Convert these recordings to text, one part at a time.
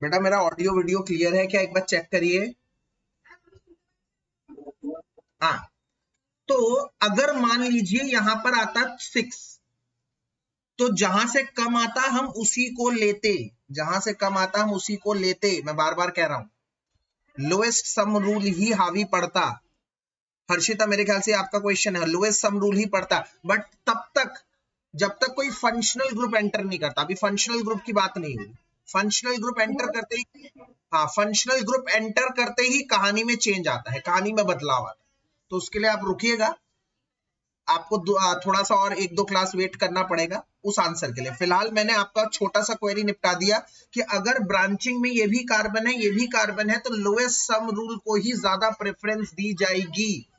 बेटा मेरा audio video clear है क्या? एक बार चेक करिए। हाँ, तो अगर मान लीजिए यहां पर आता 6, तो जहां से कम आता हम उसी को लेते, जहां से कम आता हम उसी को लेते। मैं बार बार कह रहा हूं, लोएस्ट सम रूल ही हावी पड़ता। हर्षिता, मेरे ख्याल से आपका क्वेश्चन है, लोएस्ट सम रूल ही पड़ता, बट तब तक जब तक कोई फंक्शनल ग्रुप एंटर नहीं करता। अभी फंक्शनल ग्रुप की बात नहीं हुई। फंक्शनल ग्रुप एंटर करते ही, हाँ, फंक्शनल ग्रुप एंटर करते ही कहानी में चेंज आता है, कहानी में बदलाव आता है। तो उसके लिए आप रुकिएगा, आपको थोड़ा सा और 1-2 क्लास वेट करना पड़ेगा उस आंसर के लिए। फिलहाल मैंने आपका छोटा सा क्वेरी निपटा दिया कि अगर ब्रांचिंग में ये भी कार्बन है, ये भी कार्बन है, तो लोएस्ट सम रूल को ही ज्यादा प्रेफरेंस दी जाएगी।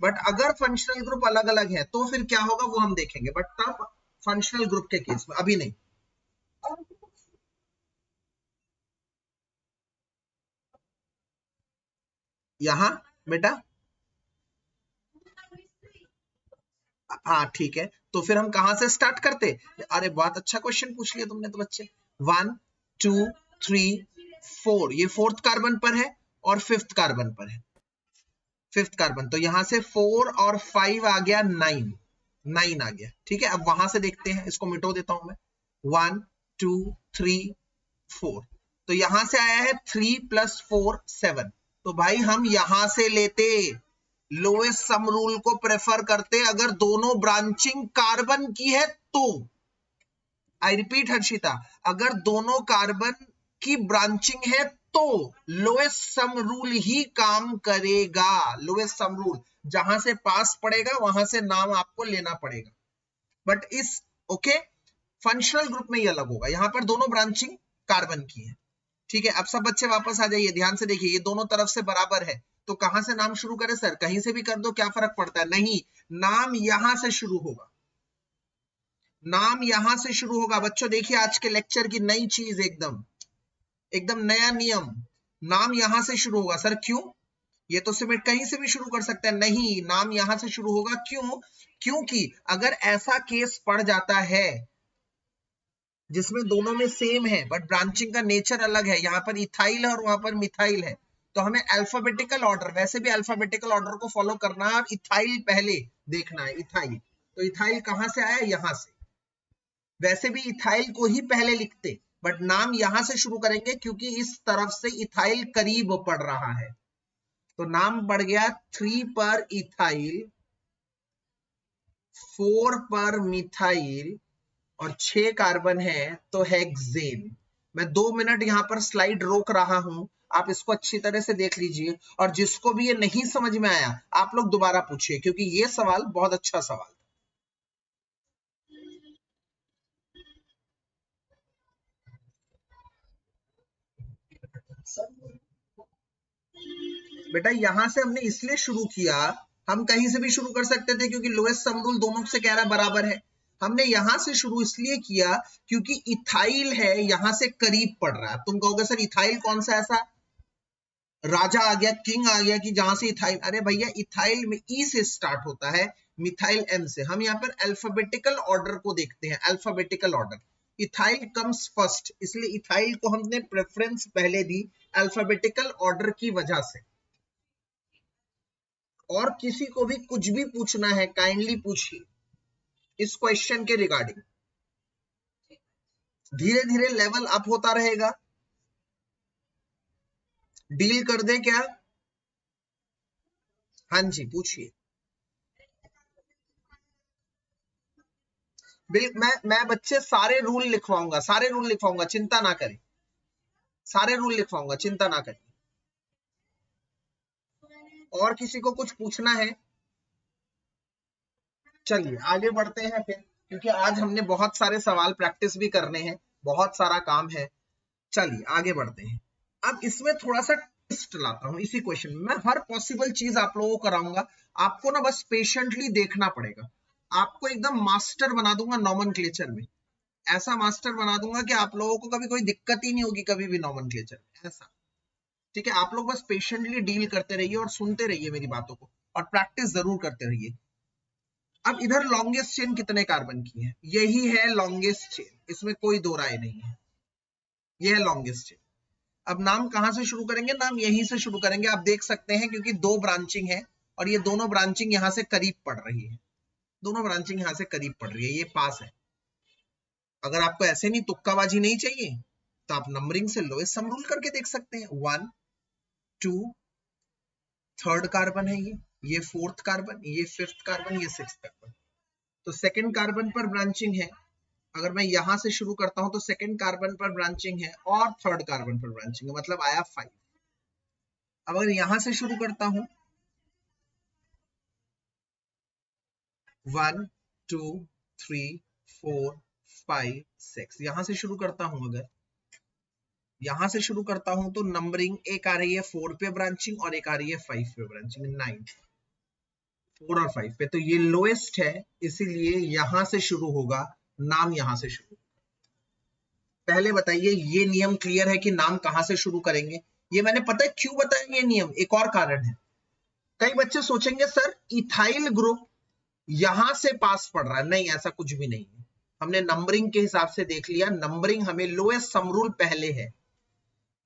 बट अगर फंक्शनल ग्रुप अलग अलग है तो फिर क्या होगा वो हम देखेंगे, बट तब फंक्शनल ग्रुप के केस में, अभी नहीं। यहां बेटा, हाँ ठीक है, तो फिर हम कहां से स्टार्ट करते? अरे बहुत अच्छा क्वेश्चन पूछ लिया तुमने तो बच्चे। 1 2 3 4, ये 4th कार्बन पर है और 5th कार्बन पर है। 5th कार्बन, तो यहां से 4 और 5 आ गया 9, 9 आ गया। ठीक है, अब वहां से देखते हैं, इसको मिटो देता हूं मैं। 1 2 3 4, तो यहां से आया है 3 + 4 7। तो भाई हम यहां से लेते, लोएस्ट सम रूल को प्रेफर करते अगर दोनों ब्रांचिंग कार्बन की है तो। आई रिपीट हर्षिता, अगर दोनों कार्बन की ब्रांचिंग है तो लोएस्ट सम रूल ही काम करेगा। लोएस्ट सम रूल जहां से पास पड़ेगा वहां से नाम आपको लेना पड़ेगा। बट इस ओके, फंक्शनल ग्रुप में ये अलग होगा, यहां पर दोनों ब्रांचिंग कार्बन की है। ठीक है, अब सब बच्चे वापस आ जाइए, ध्यान से देखिए, ये दोनों तरफ से बराबर है, तो कहां से नाम शुरू करें सर? कहीं से भी कर दो, क्या फर्क पड़ता है? नहीं, नाम यहां से शुरू होगा, नाम यहां से शुरू होगा। बच्चों देखिए, आज के लेक्चर की नई चीज, एकदम एकदम नया नियम, नाम यहां से शुरू होगा। सर क्यों? ये तो सिर्फ कहीं से भी शुरू कर सकते हैं, नहीं, नाम यहां से शुरू होगा। क्यों? क्योंकि अगर ऐसा केस पड़ जाता है जिसमें दोनों में सेम है बट ब्रांचिंग का नेचर अलग है, यहां पर इथाइल है और वहां पर मिथाइल है, तो हमें अल्फाबेटिकल ऑर्डर, वैसे भी अल्फाबेटिकल ऑर्डर को फॉलो करना है, और इथाइल पहले देखना है। इथाइल, तो इथाइल कहां से आया? यहां से। वैसे भी इथाइल को ही पहले लिखते, बट नाम यहां से शुरू करेंगे क्योंकि इस तरफ से इथाइल करीब पड़ रहा है, तो नाम बढ़ गया 3 पर इथाइल, 4 पर मिथाइल, और 6 कार्बन है तो हेक्सेन। मैं 2 मिनट यहां पर स्लाइड रोक रहा हूं, आप इसको अच्छी तरह से देख लीजिए, और जिसको भी ये नहीं समझ में आया आप लोग दोबारा पूछिए, क्योंकि ये सवाल बहुत अच्छा सवाल। बेटा यहां से हमने इसलिए शुरू किया, हम कहीं से भी शुरू कर सकते थे क्योंकि लोएस्ट सम रूल दोनों से कह रहा बराबर है। हमने यहां से शुरू इसलिए किया क्योंकि इथाइल है, यहां से करीब पड़ रहा है। तुम कहोगे सर इथाइल कौन सा ऐसा राजा आ गया, किंग आ गया कि जहां से इथाइल? अरे भैया, इथाइल में ई से स्टार्ट होता है, मिथाइल एम से। हम यहाँ पर अल्फाबेटिकल ऑर्डर को देखते हैं, alphabetical order. Ethyl comes first, इसलिए इथाइल को हमने प्रेफरेंस पहले दी अल्फाबेटिकल ऑर्डर की वजह से। और किसी को भी कुछ भी पूछना है काइंडली पूछिए इस क्वेश्चन के रिगार्डिंग। धीरे धीरे लेवल अप होता रहेगा। डील कर दे क्या? हाँ जी पूछिए। मैं बच्चे सारे रूल लिखवाऊंगा, सारे रूल लिखवाऊंगा, चिंता ना करें, सारे रूल लिखवाऊंगा, चिंता ना करें। और किसी को कुछ पूछना है? चलिए आगे बढ़ते हैं फिर, क्योंकि आज हमने बहुत सारे सवाल प्रैक्टिस भी करने हैं, बहुत सारा काम है। चलिए आगे बढ़ते हैं। अब इसमें थोड़ा सा ट्विस्ट लाता हूं, इसी क्वेश्चन में मैं हर पॉसिबल चीज आप लोगों को कराऊंगा, आपको ना बस पेशेंटली देखना पड़ेगा। आपको एकदम मास्टर बना दूंगा नॉमेनक्लेचर में, ऐसा मास्टर बना दूंगा कि आप लोगों को कभी कोई दिक्कत ही नहीं होगी कभी भी नॉमेनक्लेचर में, ऐसा। ठीक है, आप लोग बस पेशेंटली डील करते रहिए और सुनते रहिए मेरी बातों को, और प्रैक्टिस जरूर करते रहिए। अब इधर लॉन्गेस्ट चेन कितने कार्बन की है? यही है लॉन्गेस्ट चेन, इसमें कोई दो राय नहीं है, ये है लॉन्गेस्ट चेन। अब नाम कहां से शुरू करेंगे? नाम यहीं से शुरू करेंगे। आप देख सकते हैं क्योंकि दो ब्रांचिंग है और ये दोनों ब्रांचिंग यहां से करीब पड़ रही है, दोनों ब्रांचिंग यहां से करीब पड़ रही है, ये पास है। अगर आपको ऐसे नहीं तुक्काबाजी नहीं चाहिए तो आप नंबरिंग से लोएस्ट सम रूल करके देख सकते हैं। 1 2 थर्ड कार्बन है ये फोर्थ कार्बन, ये फिफ्थ कार्बन, ये सिक्स्थ कार्बन। तो सेकंड कार्बन पर ब्रांचिंग है। अगर मैं यहां से शुरू करता हूं तो सेकंड कार्बन पर ब्रांचिंग है और थर्ड कार्बन पर ब्रांचिंग है, मतलब आया 5। अब अगर यहां से शुरू करता हूं 1 2 3 4 5 6, यहां से शुरू करता हूं, अगर यहां से शुरू करता हूं तो नंबरिंग एक आ रही है 4 पे ब्रांचिंग और एक आ रही है 5 पे ब्रांचिंग, 9 4 और 5 पे। तो ये लोएस्ट है, इसीलिए यहां से शुरू होगा, नाम यहां से शुरू। पहले बताइए ये नियम क्लियर है कि नाम कहां से शुरू करेंगे? ये मैंने पता है क्यों बताया ये नियम, एक और कारण है। कई बच्चे सोचेंगे सर इथाइल ग्रुप यहां से पास पड़ रहा है, नहीं ऐसा कुछ भी नहीं है। हमने नंबरिंग के हिसाब से देख लिया, नंबरिंग हमें लोएस्ट सम रूल पहले है,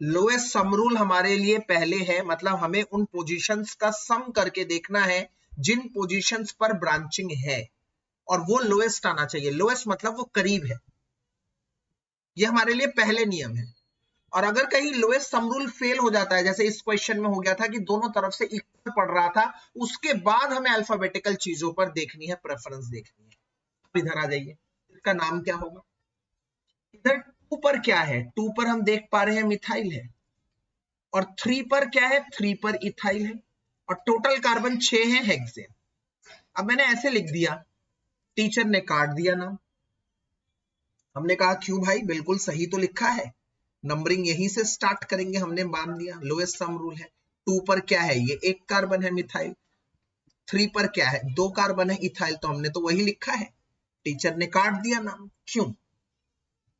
लोएस्ट सम रूल हमारे लिए पहले है, मतलब हमें उन पोजीशंस का सम करके देखना है जिन पोजीशंस पर ब्रांचिंग है और वो लोएस्ट आना चाहिए। लोएस्ट मतलब वो करीब है, ये हमारे लिए पहले नियम है। और अगर कहीं लोएस्ट सम रूल फेल हो जाता है, जैसे इस क्वेश्चन में हो गया था कि दोनों तरफ से इक्वल पड़ रहा था, उसके बाद हमें अल्फाबेटिकल चीजों पर देखनी है, प्रेफरेंस देखनी है। इधर आ जाइए, इसका नाम क्या होगा? इधर 2 पर क्या है? 2 पर हम देख पा रहे हैं मिथाइल है, और 3 पर क्या है? 3 पर इथाइल है, और टोटल कार्बन 6 है, हेक्सेन। अब मैंने ऐसे लिख दिया, टीचर ने काट दिया नाम। हमने कहा क्यों भाई, बिल्कुल सही तो लिखा है, नंबरिंग यहीं से स्टार्ट करेंगे, हमने मान लिया लोएस्ट सम रूल है। 2 पर क्या है? ये एक कार्बन है मिथाइल। 3 पर क्या है? 2 कार्बन है इथाइल, तो हमने तो वही लिखा है, टीचर ने काट दिया नाम। क्यों?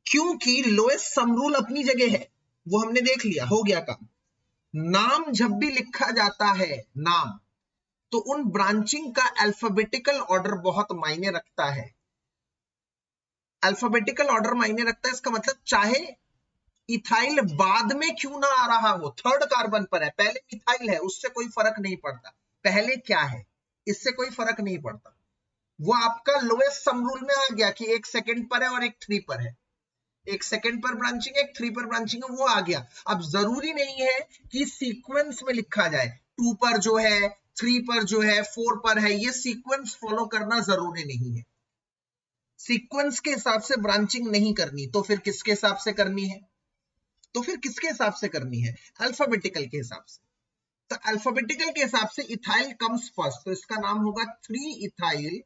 क्योंकि लोएस्ट सम रूल अपनी जगह है, वो हमने देख लिया, हो गया काम। नाम जब भी लिखा जाता है नाम, तो उन ब्रांचिंग का अल्फाबेटिकल ऑर्डर बहुत मायने रखता है। अल्फाबेटिकल ऑर्डर मायने रखता है, इसका मतलब चाहे इथाइल बाद में क्यों ना आ रहा हो, थर्ड कार्बन पर है, पहले मिथाइल है, उससे कोई फर्क नहीं पड़ता, पहले क्या है इससे कोई फर्क नहीं पड़ता। वो आपका लोएस्ट सम रूल में आ गया कि एक सेकंड पर है और एक 3 पर है, एक सेकंड पर ब्रांचिंग है, एक 3 पर ब्रांचिंग है, वो आ गया। अब जरूरी नहीं है कि सीक्वेंस में लिखा जाए, 2 पर जो है, 3 पर जो है, 4 पर है, ये सीक्वेंस फॉलो करना जरूरी नहीं है। सीक्वेंस के हिसाब से ब्रांचिंग नहीं करनी, तो फिर किसके हिसाब से करनी है? तो फिर किसके हिसाब से करनी है? अल्फाबेटिकल के हिसाब से। तो अल्फाबेटिकल के हिसाब से इथाइल कम्स फर्स्ट, तो इसका नाम होगा 3 इथाइल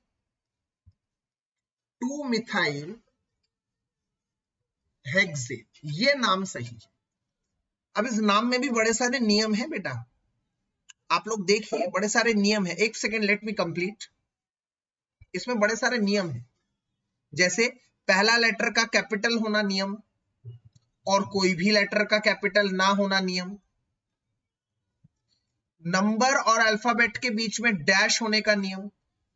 2 मिथाइल हेक्सेन, ये नाम सही है। अब इस नाम में भी बड़े सारे नियम हैं बेटा, आप लोग देखिए, बड़े सारे नियम हैं। एक सेकेंड, लेट मी कंप्लीट। इसमें बड़े सारे नियम हैं, जैसे पहला लेटर का कैपिटल होना नियम, और कोई भी लेटर का कैपिटल ना होना नियम, नंबर और अल्फाबेट के बीच में डैश होने का नियम,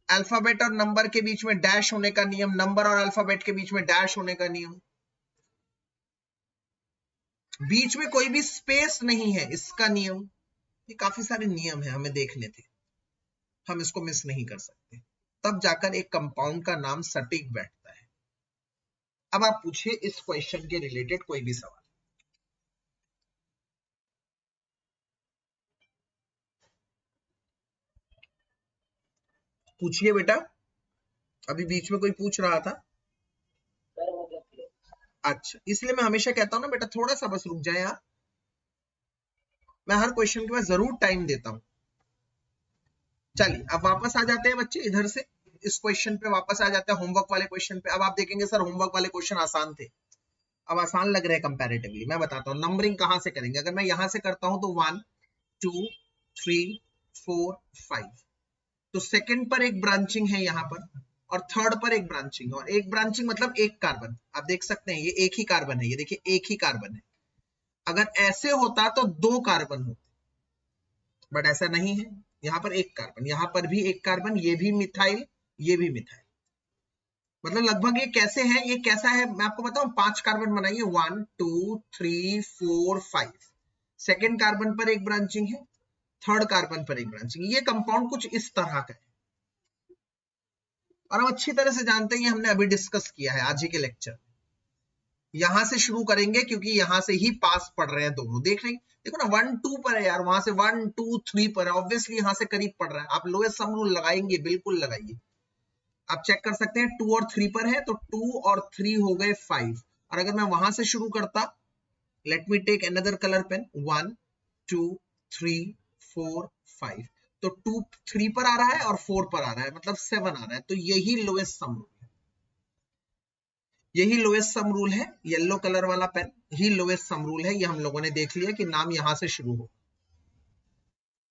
अल्फाबेट और नंबर के बीच में डैश होने का नियम, नंबर और अल्फाबेट के बीच में डैश होने का नियम, बीच में कोई भी स्पेस नहीं है इसका नियम। ये काफी सारे नियम है, हमें देखने थे, हम इसको मिस नहीं कर सकते, तब जाकर एक कंपाउंड का नाम सटीक बैठता है। अब आप पूछिए इस क्वेश्चन के रिलेटेड कोई भी सवाल। पूछिए बेटा, अभी बीच में कोई पूछ रहा था। अच्छा, इसलिए मैं हमेशा कहता हूं ना बेटा, थोड़ा सा बस रुक जाए आप, मैं हर क्वेश्चन के बाद जरूर टाइम देता हूं। चलिए अब वापस आ जाते हैं बच्चे, इधर से इस क्वेश्चन पे वापस आ जाते हैं, होमवर्क वाले क्वेश्चन पे। अब आप देखेंगे सर होमवर्क वाले क्वेश्चन आसान थे, अब आसान लग रहे हैं कंपैरेटिवली। मैं बताता हूँ नंबरिंग कहां से करेंगे। अगर मैं यहां से करता हूं तो 1 2 3 4 5, तो सेकंड पर एक ब्रांचिंग है यहां पर, और थर्ड पर एक ब्रांचिंग, और एक ब्रांचिंग मतलब एक कार्बन। आप देख सकते हैं ये एक ही कार्बन है, ये देखिए एक ही कार्बन है। अगर ऐसे होता तो 2 कार्बन होते, बट ऐसा नहीं है, यहां पर एक कार्बन, यहां पर भी एक कार्बन, ये भी मिथाइल, ये भी मिथाइल, मतलब लगभग ये कैसे है, ये कैसा है मैं आपको बताऊं। 5 कार्बन बनाइए, 1 2 3 4 5, सेकेंड कार्बन पर एक ब्रांचिंग है, थर्ड कार्बन पर एक ब्रांचिंग। ये कंपाउंड कुछ इस तरह का है और हम अच्छी तरह से जानते हैं, हमने अभी डिस्कस किया है आज ही के लेक्चर। यहां से शुरू करेंगे क्योंकि यहां से ही पास पड़ रहे हैं दोनों। देख रहे हैं, देखो ना 1 2 पर है यार, वहां से 1 2 3 पर है, ऑब्वियसली यहां से करीब पड़ रहा है। आप लोएस्ट सम रूल लगाएंगे, बिल्कुल लगाइए। आप चेक कर सकते हैं 2 और 3 पर है, तो 2 और 3 हो गए 5। और अगर मैं वहां से शुरू करता, let me take another colour pen, 1 2 3 4 5, तो 2 3 पर आ रहा है और 4 पर आ रहा है, मतलब 7 आ रहा है। तो यही लोएस्ट सम रूल है, यही लोएस्ट सम रूल है। येलो कलर वाला पेन ही लोएस्ट सम रूल है। ये हम लोगों ने देख लिया कि नाम यहां से शुरू हो।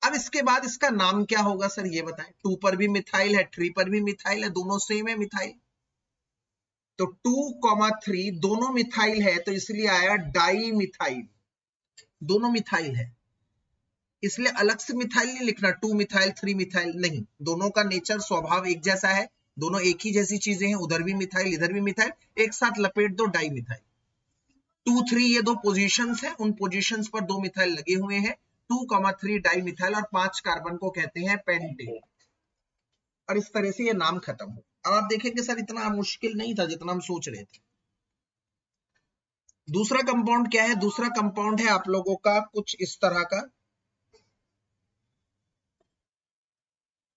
अब इसके बाद इसका नाम क्या होगा सर, ये बताएं। 2 पर भी मिथाइल है, 3 पर भी मिथाइल है, दोनों सेम है मिथाइल। तो 2,3 दोनों मिथाइल है, तो इसलिए आया डाई मिथाइल। दोनों मिथाइल है, इसलिए अलग से मिथाइल नहीं लिखना, 2 मिथाइल 3 मिथाइल नहीं। दोनों का नेचर स्वभाव एक जैसा है, दोनों एक ही जैसी चीजें हैं। उधर भी मिथाइल, इधर भी मिथाइल, एक साथ लपेट दो, डाई मिथाइल। 2 3 ये दो पोजीशंस हैं, उन पोजीशंस पर 2 मिथाइल लगे हुए हैं। 2,3 डाई मिथाइल और 5 कार्बन को कहते हैं पेंटेन। और इस तरह से ये नाम खत्म हो। अब आप देखेंगे सर इतना मुश्किल नहीं था जितना हम सोच रहे थे। दूसरा कंपाउंड क्या है? दूसरा कंपाउंड है आप लोगों का कुछ इस तरह का,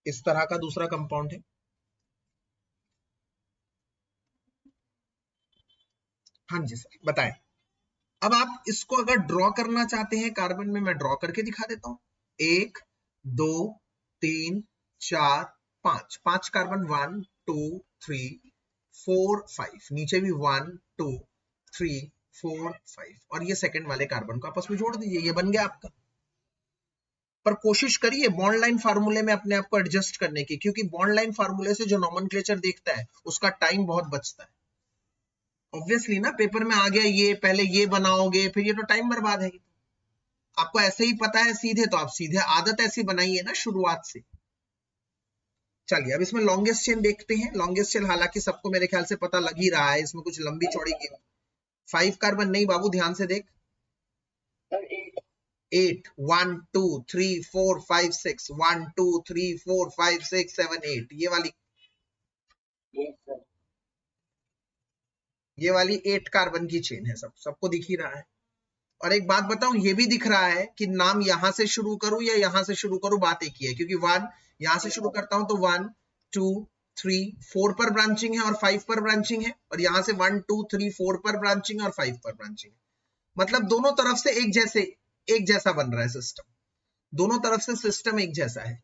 इस तरह का दूसरा कंपाउंड है। हाँ जी सर, बताएं। अब आप इसको अगर ड्रॉ करना चाहते हैं कार्बन में, मैं ड्रॉ करके दिखा देता हूं। 1 2 3 4 5, 5 कार्बन, 1 2 3 4 5, नीचे भी 1 2 3 4 5, और ये सेकंड वाले कार्बन को आपस में जोड़ दीजिए, ये बन गया आपका। पर कोशिश करिए बॉन्ड लाइन फार्मूले में अपने आप को एडजस्ट करने की, क्योंकि बॉन्ड लाइन फार्मूले से जो नॉमेनक्लेचर देखता है उसका टाइम बहुत बचता है। ऑब्वियसली ना, पेपर में आ गया ये, पहले ये बनाओगे, फिर ये तो टाइम बर्बाद है। आपको ऐसे ही पता है सीधे, तो आप सीधे आदत ऐसी बनाइए ना शुरुआत से। चलिए अब इसमें लॉन्गेस्ट चेन देखते हैं। लॉन्गेस्ट चेन हालांकि सबको मेरे ख्याल से पता लग ही रहा है, इसमें कुछ लंबी चौड़ी की 5 कार्बन नहीं बाबू, ध्यान से देख। 8 1 2 3 4 5 6 1 2 3 4 5 6 7 8, ये वाली 8 कार्बन की चेन है। सबको दिख ही रहा है। और एक बात बताऊं, ये भी दिख रहा है कि नाम यहां से शुरू करूं या यहां से शुरू करूं, बात एक ही है। क्योंकि 1 यहां से शुरू करता हूं तो 1 2 3 4 पर ब्रांचिंग है और 5 पर ब्रांचिंग है, और यहां से 1 2 3 4 पर ब्रांचिंग है और 5 पर ब्रांचिंग है। मतलब दोनों तरफ से एक जैसा बन रहा है सिस्टम। दोनों तरफ से सिस्टम एक जैसा है।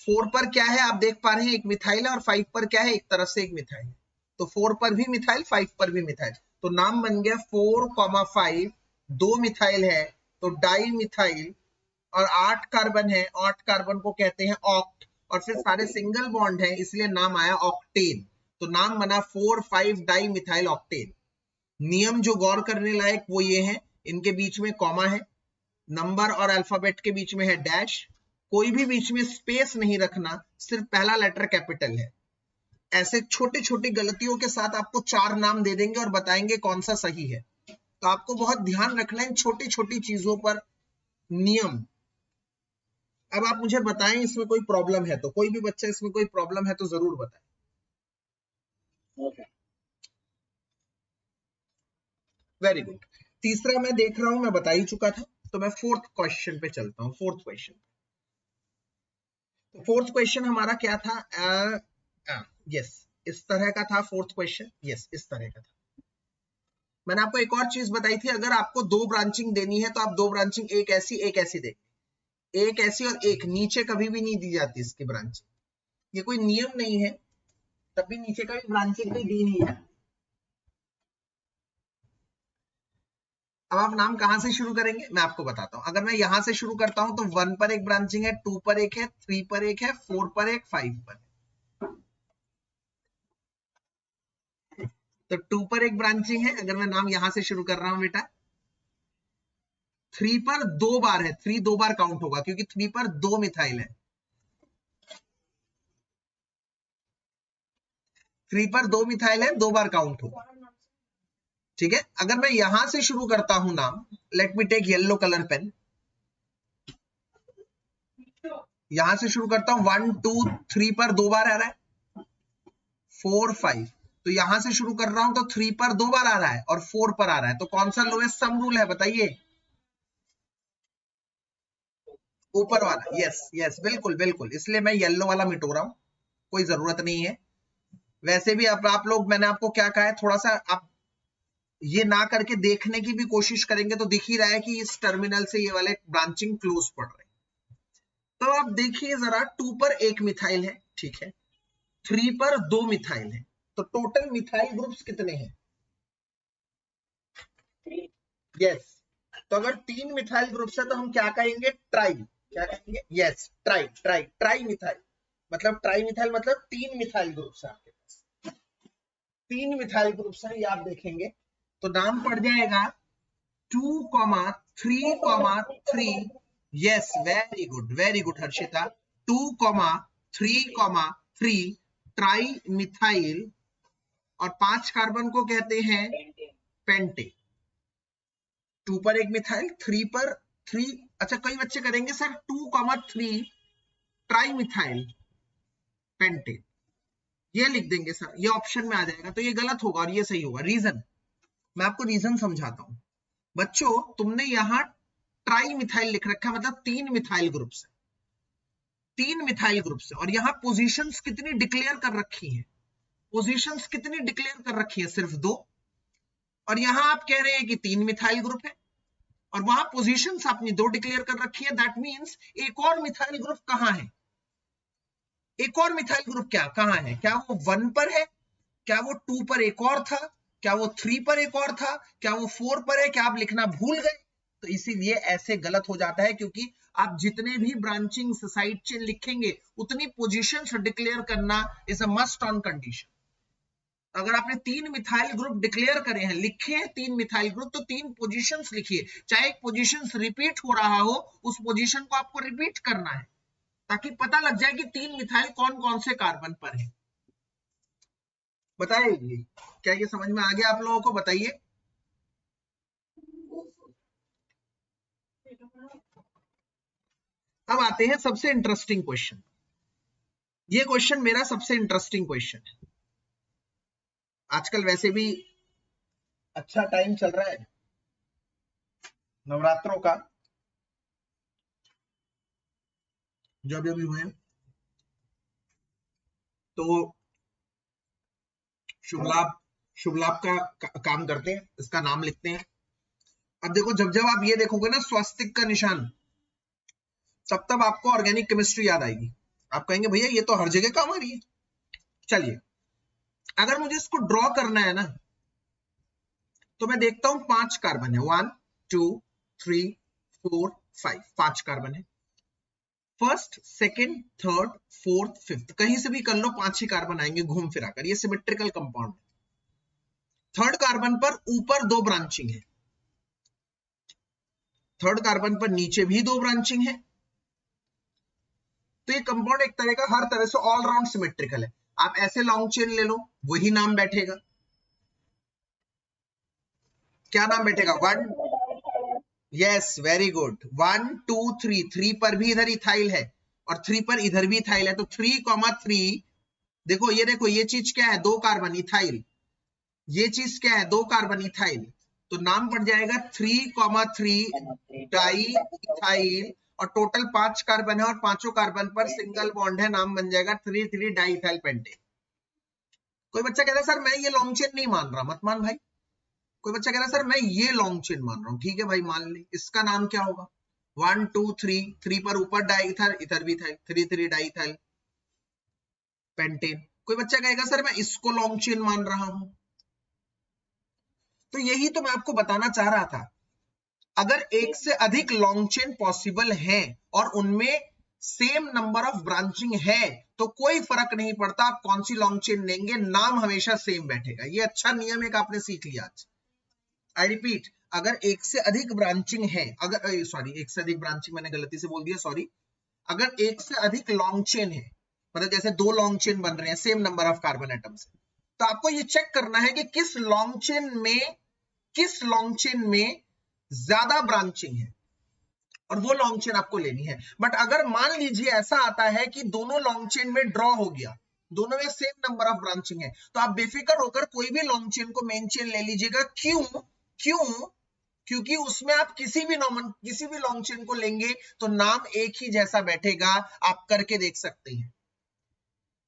4 पर क्या है आप देख पा रहे हैं, एक मिथाइल है, और 5 पर क्या है, एक तरफ से एक मिथाइल है। तो 4 पर भी मिथाइल, 5 पर भी मिथाइल, तो नाम बन गया 4,5। 2 मिथाइल है तो डाई मिथाइल, और 8 कार्बन है, 8 कार्बन को कहते हैं ऑक्ट, और फिर सारे सिंगल बॉन्ड है इसलिए नाम आया ऑक्टेन। तो नाम बना 4,5 डाई मिथाइल ऑक्टेन। नियम जो गौर करने लायक वो ये है, इनके बीच में कॉमा है, नंबर और अल्फाबेट के बीच में है डैश, कोई भी बीच में स्पेस नहीं रखना, सिर्फ पहला लेटर कैपिटल है। ऐसे छोटी छोटी गलतियों के साथ आपको 4 नाम दे देंगे और बताएंगे कौन सा सही है। तो आपको बहुत ध्यान रखना है इन छोटी छोटी चीजों पर, नियम। अब आप मुझे बताएं इसमें कोई प्रॉब्लम है तो, कोई भी बच्चा इसमें कोई प्रॉब्लम है तो जरूर बताएं। Very good. तीसरा मैं देख रहा हूं, मैं बता ही चुका था, तो मैं फोर्थ क्वेश्चन पे चलता हूं। फोर्थ क्वेश्चन, फोर्थ क्वेश्चन हमारा क्या था? यस, इस तरह का था फोर्थ क्वेश्चन। यस, इस तरह का था। मैंने आपको एक और चीज बताई थी, अगर आपको 2 ब्रांचिंग देनी है तो आप 2 ब्रांचिंग एक ऐसी देंगे, एक ऐसी और एक नीचे कभी भी नहीं दी जाती इसकी ब्रांचिंग। ये कोई नियम नहीं है, तब भी नीचे का भी ब्रांचिंग नहीं दी नहीं है। अब आप नाम कहां से शुरू करेंगे मैं आपको बताता हूं। अगर मैं यहां से शुरू करता हूं तो 1 पर एक ब्रांचिंग है, 2 पर एक है, 3 पर एक है, 4 पर एक, 5 पर। तो 2 पर एक ब्रांचिंग है, अगर मैं नाम यहां से शुरू कर रहा हूं बेटा। 3 पर 2 बार है, 3 2 बार काउंट होगा क्योंकि 3 पर 2 मिथाइल है। 3 पर 2 मिथाइल है, 2 बार काउंट होगा। ठीक है, अगर मैं यहां से शुरू करता हूं नाम, let me take yellow colour pen, यहां से शुरू करता हूं, 1 2 3 पर 2 बार आ रहा है, 4 5, तो यहां से शुरू कर रहा हूं तो 3 पर 2 बार आ रहा है और 4 पर आ रहा है, तो कौन सा लोएस्ट सम रूल है बताइए? ऊपर वाला। यस यस, बिल्कुल बिल्कुल, इसलिए मैं येलो वाला मिटो रहा हूं, कोई जरूरत नहीं है। वैसे भी आप लोग, मैंने आपको क्या कहा है, थोड़ा सा आप ये ना करके देखने की भी कोशिश करेंगे तो दिख ही रहा है कि इस टर्मिनल से ये वाले ब्रांचिंग क्लोज पड़ रहे हैं। तो आप देखिए जरा, 2 पर एक मिथाइल है, ठीक है, 3 पर 2 मिथाइल है, तो टोटल मिथाइल ग्रुप्स कितने हैं? यस, तो अगर 3 मिथाइल ग्रुप्स है तो हम क्या कहेंगे? ट्राई। क्या कहेंगे? Yes, try try tri methyl, मतलब ट्राई मिथाइल मतलब 3 मिथाइल ग्रुप्स है आपके पास, 3 मिथाइल ग्रुप्स है, ये आप देखेंगे तो नाम पड़ जाएगा 2,3,3। Yes, very good Harshita, 2,3,3 tri methyl, और 5 कार्बन को कहते हैं पेंटे। 2 पर एक मिथाइल, 3 पर 3, अच्छा कई बच्चे करेंगे सर 2,3 ट्राई मिथाइल पेंटे, ये लिख देंगे सर, ये ऑप्शन में आ जाएगा, तो ये गलत होगा और ये सही होगा। रीजन, मैं आपको रीजन समझाता हूं। बच्चों, तुमने यहां ट्राई मिथाइल लिख रखा है, मतलब 3 मिथाइल ग्रुप्स है, 3 मिथाइल ग्रुप्स है, और यहां पोजीशंस कितनी डिक्लेयर कर रखी हैं? पोजीशंस कितनी डिक्लेयर कर रखी है? सिर्फ 2। और यहां आप कह रहे हैं कि 3 मिथाइल ग्रुप है, और वहां पोजीशंस आपने 2 डिक्लेयर कर रखी है, दैट मींस एक और मिथाइल ग्रुप कहां है? एक और मिथाइल ग्रुप क्या कहां है? क्या वो 1 पर है? क्या वो 2 पर एक और था? क्या वो 3 पर एक और था? क्या वो 4 पर है? क्या आप लिखना भूल गए? तो इसीलिए ऐसे गलत हो जाता है, क्योंकि आप जितने भी ब्रांचिंग साइड चेन लिखेंगे उतनी पोजीशंस डिक्लेयर करना is a must on condition. अगर आपने 3 मिथाइल ग्रुप डिक्लेयर करे हैं, लिखे हैं 3 मिथाइल ग्रुप, तो 3 पोजीशंस लिखिए, चाहे एक पोजीशन रिपीट हो रहा हो, उस पोजीशन को आपको रिपीट करना है, ताकि पता लग जाए कि 3 मिथाइल कौन कौन से कार्बन पर है। बताइए, क्या ये समझ में आ गया आप लोगों को? बताइए। अब आते हैं सबसे इंटरेस्टिंग क्वेश्चन, ये क्वेश्चन मेरा सबसे इंटरेस्टिंग क्वेश्चन है। आजकल वैसे भी अच्छा टाइम चल रहा है नवरात्रों का, जो अभी हुए हैं, तो शुभ लाभ, शुभ लाभ का काम करते हैं, इसका नाम लिखते हैं। अब देखो, जब जब आप ये देखोगे ना स्वस्तिक का निशान, तब तब आपको ऑर्गेनिक केमिस्ट्री याद आएगी। आप कहेंगे भैया ये तो हर जगह काम आ रही है। चलिए, अगर मुझे इसको ड्रॉ करना है ना, तो मैं देखता हूं 5 कार्बन है, 1 2 3 4 5, 5 कार्बन है। First, second, third, fourth, fifth, कहीं से भी कर लो 5 ही कार्बन आएंगे घूम फिराकर, ये सिमेट्रिकल कंपाउंड है। थर्ड कार्बन पर ऊपर 2 ब्रांचिंग है, थर्ड कार्बन पर नीचे भी 2 ब्रांचिंग है, तो ये कंपाउंड एक तरह का हर तरह से ऑल राउंड सिमेट्रिकल है। आप ऐसे लॉन्ग चेन ले लो, वही नाम बैठेगा। क्या नाम बैठेगा? 1, यस वेरी गुड, 1 2 3, 3 पर भी इधर इथाइल है और 3 पर इधर भी इथाइल है, तो 3,3, देखो ये, देखो ये चीज क्या है? 2 कार्बन इथाइल, ये चीज क्या है? 2 कार्बन इथाइल, तो नाम पड़ जाएगा 3,3 डाई इथाइल, और टोटल 5 कार्बन है और पांचों कार्बन पर सिंगल बॉन्ड है, नाम बन जाएगा 3,3 डाई इथाइल पेंटेन। कोई बच्चा कहता है सर मैं ये लॉन्ग चेन नहीं मान रहा, मत मान भाई। कोई बच्चा कह रहा है सर मैं ये लॉन्ग चेन मान रहा हूं, ठीक है भाई मान ले, इसका नाम क्या होगा? 1 2 3, 3 पर ऊपर डाइथाइल, इधर भी इथाइल, 3,3 डाइथाइल पेंटेन। कोई बच्चा कहेगा सर मैं इसको लॉन्ग चेन मान रहा हूं। तो यही तो मैं आपको बताना चाह रहा था, अगर एक से अधिक लॉन्ग चेन पॉसिबल है और उनमें सेम नंबर ऑफ ब्रांचिंग है, तो कोई फर्क नहीं पड़ता आप कौन सी लॉन्ग चेन लेंगे, नाम हमेशा सेम बैठेगा। ये अच्छा नियम एक आपने सीख लिया आज। आई रिपीट, अगर एक से अधिक ब्रांचिंग है, अगर सॉरी एक से अधिक ब्रांचिंग मैंने गलती से बोल दिया, सॉरी, अगर एक से अधिक लॉन्ग चेन है, मतलब जैसे 2 लॉन्ग चेन बन रहे हैं same number of carbon atoms, तो आपको ये चेक करना है कि किस लॉन्ग चेन में ज्यादा ब्रांचिंग है। और वो लॉन्ग चेन आपको लेनी है। बट अगर मान लीजिए ऐसा आता है कि दोनों लॉन्ग चेन में ड्रॉ हो गया, दोनों में सेम नंबर ऑफ ब्रांचिंग है, तो आप बेफिक्र होकर कोई भी लॉन्ग चेन को मेन चेन ले लीजिएगा। क्यों? क्योंकि उसमें आप किसी भी लॉन्ग चेन को लेंगे तो नाम एक ही जैसा बैठेगा। आप करके देख सकते हैं।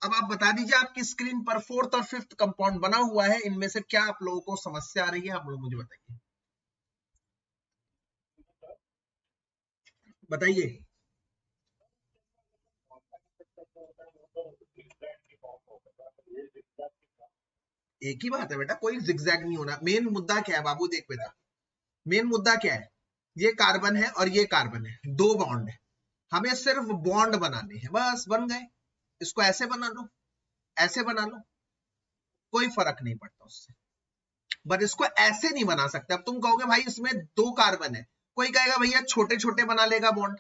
अब आप बता दीजिए आपकी स्क्रीन पर फोर्थ और फिफ्थ कंपाउंड बना हुआ है, इनमें से क्या आप लोगों को समस्या आ रही है, आप लोग मुझे बताइए, बताइए। एक ही बात है बेटा, कोई जिगजैग नहीं होना। मेन मुद्दा क्या है बाबू, देख बेटा, मेन मुद्दा क्या है, ये कार्बन है और ये कार्बन है, दो बॉन्ड है, हमें सिर्फ बॉन्ड बनाने हैं, बस बन गए। इसको ऐसे बना लो, ऐसे बना लो, कोई फर्क नहीं पड़ता उससे। बट इसको ऐसे नहीं बना सकते। अब तुम कहोगे भाई इसमें दो कार्बन है, कोई कहेगा भैया छोटे छोटे बना लेगा बॉन्ड,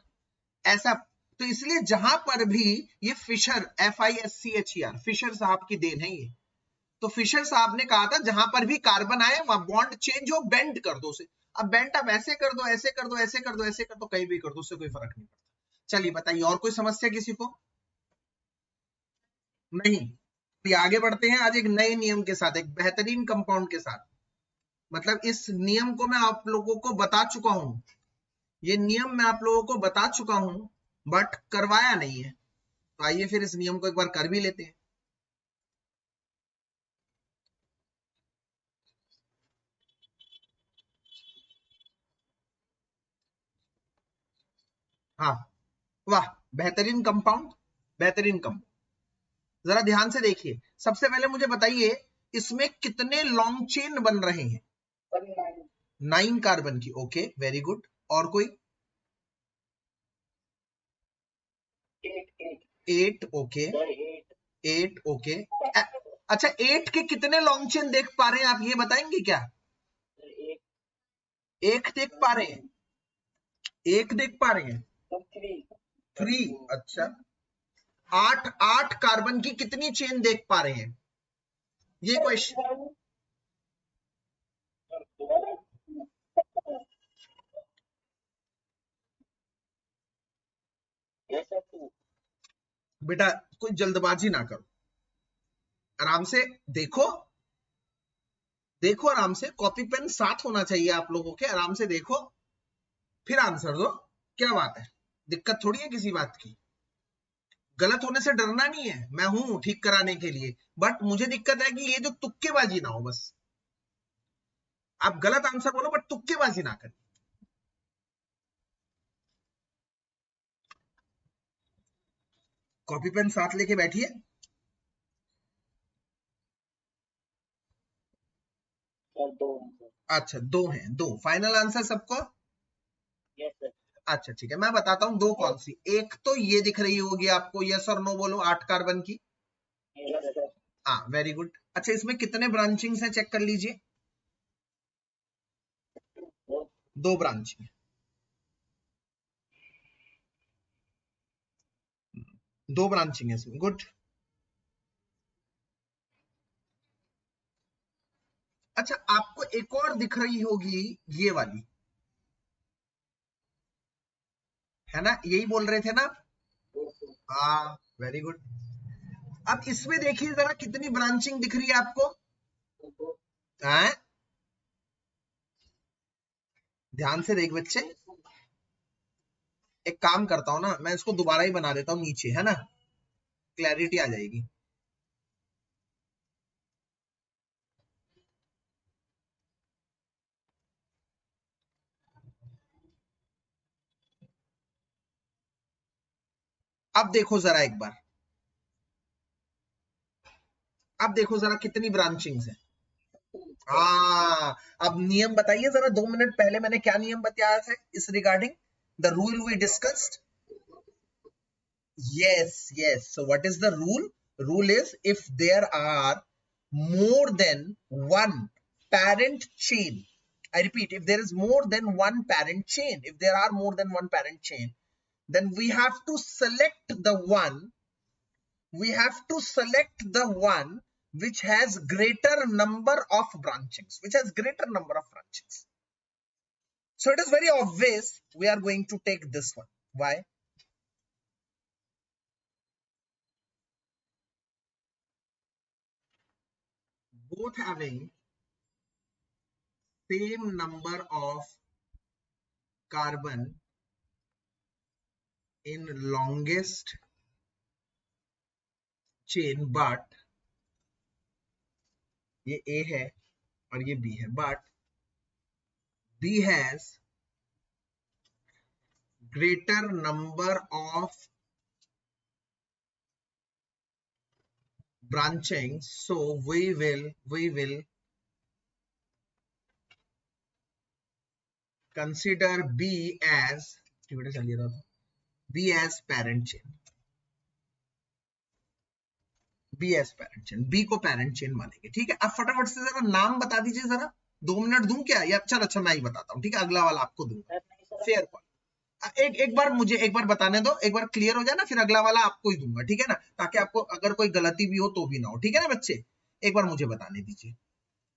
ऐसा। तो इसलिए जहां पर भी ये फिशर, FISCHER, फिशर साहब की देन है ये। तो फिशर साहब ने कहा था जहां पर भी कार्बन आए वहां बॉन्ड चेंज हो, बेंड कर दो उसे। अब बेंड आप ऐसे कर दो, ऐसे कर दो, ऐसे कर दो, ऐसे कर दो, कहीं भी कर दो, उससे कोई फर्क नहीं पड़ता। चलिए बताइए, और कोई समस्या किसी को? नहीं। तो आगे बढ़ते हैं आज एक नए नियम के साथ, एक बेहतरीन कंपाउंड के साथ। मतलब इस नियम को मैं आप लोगों को बता चुका हूं, ये नियम मैं आप लोगों को बता चुका हूं, बट करवाया नहीं है। तो आइए फिर इस नियम को एक बार कर भी लेते हैं। हाँ, वाह, बेहतरीन कंपाउंड, बेहतरीन कंपाउंड। जरा ध्यान से देखिए, सबसे पहले मुझे बताइए इसमें कितने लॉन्ग चेन बन रहे हैं? 9 कार्बन की, ओके वेरी गुड। और कोई? 8, ओके, 8, ओके। अच्छा, 8 के कितने लॉन्ग चेन देख पा रहे हैं आप, ये बताएंगे क्या? एक देख पा रहे हैं, एक देख पा रहे हैं, 3, अच्छा। 8 कार्बन की कितनी चेन देख पा रहे हैं, ये क्वेश्चन। बेटा कोई जल्दबाजी ना करो, आराम से देखो, देखो आराम से, कॉपी पेन साथ होना चाहिए आप लोगों के, आराम से देखो फिर आंसर दो। क्या बात है, दिक्कत थोड़ी है किसी बात की। गलत होने से डरना नहीं है, मैं हूं ठीक कराने के लिए। बट मुझे दिक्कत है कि ये जो तुक्केबाजी ना हो, बस आप गलत आंसर बोलो बट तुक्केबाजी ना करें। कॉपी पेन साथ लेके बैठिए। अच्छा, दो हैं, दो फाइनल आंसर सबको? अच्छा ठीक है, मैं बताता हूं दो कौन सी। एक तो ये दिख रही होगी आपको, यस और नो बोलो, 8 कार्बन की। हाँ वेरी गुड। अच्छा, इसमें कितने ब्रांचिंग्स हैं चेक कर लीजिए। दो ब्रांचिंग, दो ब्रांचिंग है इसमें, गुड। अच्छा, आपको एक और दिख रही होगी, ये वाली, है ना, यही बोल रहे थे ना? हाँ वेरी गुड। अब इसमें देखिए जरा कितनी ब्रांचिंग दिख रही है आपको? हैं? ध्यान से देख बच्चे, एक काम करता हूं ना, मैं इसको दोबारा ही बना देता हूं नीचे, है ना, क्लैरिटी आ जाएगी। अब देखो जरा एक बार, अब देखो जरा कितनी ब्रांचिंग्स है। हाँ, अब नियम बताइए जरा, 2 मिनट पहले मैंने क्या नियम बताया था इस regarding, the rule we discussed. Yes, so what is the rule? Rule is if there are more than one parent chain, I repeat, if there is more than one parent chain, if there are more than one parent chain, then we have to select the one, which has greater number of branchings, So it is very obvious we are going to take this one. Why? Both having same number of carbon in longest chain, but ये A है और ये B है, but B has greater number of branching, so we will consider B as B as parent chain. B as parent chain, B को parent chain मानेंगे। ठीक है, अब फटाफट से जरा नाम बता दीजिए जरा, 2 मिनट दूं क्या, या चल अच्छा मैं ही बताता हूँ। ठीक है, अगला वाला आपको दूंगा। Fair point. एक बार मुझे एक बार बताने दो, एक बार क्लियर हो जाए ना, फिर अगला वाला आपको ही दूंगा। ठीक है ना, ताकि आपको अगर कोई गलती भी हो तो भी ना हो। ठीक है ना बच्चे, एक बार मुझे बताने दीजिए।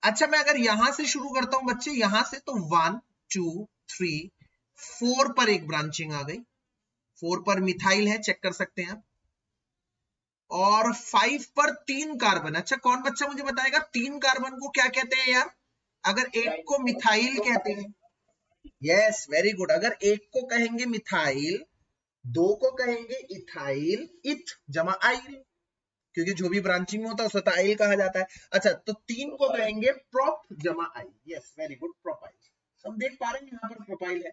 अच्छा, मैं अगर यहां से शुरू करता हूं बच्चे, यहां से तो 1 2 3 4 पर एक ब्रांचिंग आ गई, 4 पर मिथाइल है, चेक कर सकते हैं आप, और 5 पर 3 कार्बन। अच्छा, कौन बच्चा मुझे बताएगा 3 कार्बन को क्या कहते हैं यार? अगर एक को मिथाइल कहते हैं, यस वेरी गुड, अगर एक को कहेंगे मिथाइल, 2 को कहेंगे इथाइल, इथ जमा आइल, क्योंकि जो भी ब्रांचिंग में होता है उसे तो आइल कहा जाता है। अच्छा, तो 3 को कहेंगे प्रोप जमा आइल, यस वेरी गुड, प्रोपाइल। हम देख पा रहे हैं यहाँ पर प्रोपाइल है,